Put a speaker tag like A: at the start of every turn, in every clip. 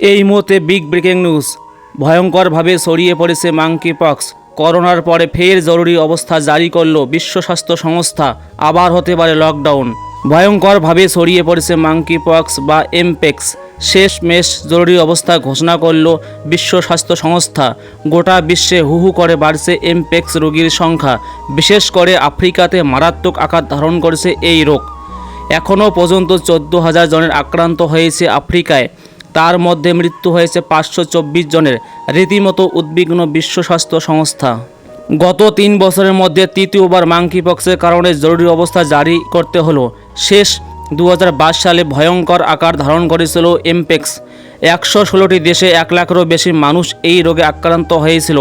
A: এই মুহূর্তে big breaking news, ভয়ঙ্করভাবে ছড়িয়ে পড়েছে মাংকি পক্স। করোনার পরে ফের জরুরি অবস্থা জারি করল বিশ্ব স্বাস্থ্য সংস্থা। আবার হতে পারে লকডাউন। ভয়ঙ্করভাবে ছড়িয়ে পড়েছে মাংকি পক্স বা এমপেক্স। শেষমেশ জরুরি অবস্থা ঘোষণা করল বিশ্ব স্বাস্থ্য সংস্থা। গোটা বিশ্বে হু হু করে বাড়ছে এমপেক্স রোগীর সংখ্যা। বিশেষ করে আফ্রিকাতে মারাত্মক আকার ধারণ করেছে এই রোগ। এখনও পর্যন্ত 14,000 জনের আক্রান্ত হয়েছে আফ্রিকায়। তার মধ্যে মৃত্যু হয়েছে 524 জনের। রীতিমতো উদ্বিগ্ন বিশ্ব স্বাস্থ্য সংস্থা। গত 3 বছরের মধ্যে তৃতীয়বার মাংকি পক্সের কারণে জরুরি অবস্থা জারি করতে হলো। শেষ 2022 সালে ভয়ঙ্কর আকার ধারণ করেছিল এমপেক্স। 116টি দেশে 1 লাখেরও বেশি মানুষ এই রোগে আক্রান্ত হয়েছিল।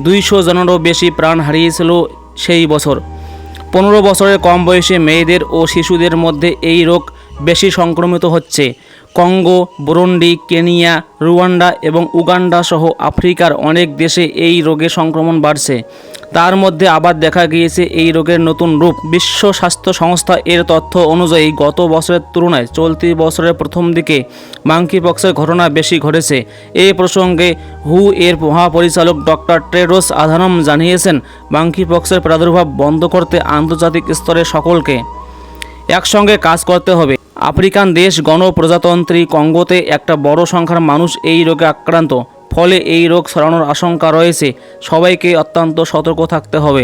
A: 200 জনেরও বেশি প্রাণ হারিয়েছিল সেই বছর। 15 বছরের কম বয়সী মেয়েদের ও শিশুদের মধ্যে এই রোগ বেশি সংক্রমিত হচ্ছে। কঙ্গো, বুরুন্ডি, কেনিয়া, রুয়ান্ডা এবং উগান্ডা সহ আফ্রিকার অনেক দেশে এই রোগের সংক্রমণ বাড়ছে। তার মধ্যে আবার দেখা গিয়েছে এই রোগের নতুন রূপ। বিশ্ব স্বাস্থ্য সংস্থা এর তথ্য অনুযায়ী গত বছরের তুলনায় চলতি বছরের প্রথম দিকে মাংকি পক্সের ঘটনা বেশি ঘটেছে। এই প্রসঙ্গে হু এর মহাপরিচালক ডক্টর টেড্রোস আধানম জানিয়েছেন, মাংকি পক্সের প্রাদুর্ভাব বন্ধ করতে আন্তর্জাতিক স্তরে সকলকে একসঙ্গে কাজ করতে হবে। আফ্রিকান দেশ গণপ্রজাতন্ত্রী কঙ্গোতে একটা বড় সংখ্যার মানুষ এই রোগে আক্রান্ত। ফলে এই রোগ ছড়ানোর আশঙ্কা রয়েছে। সবাইকে অত্যন্ত সতর্ক থাকতে হবে।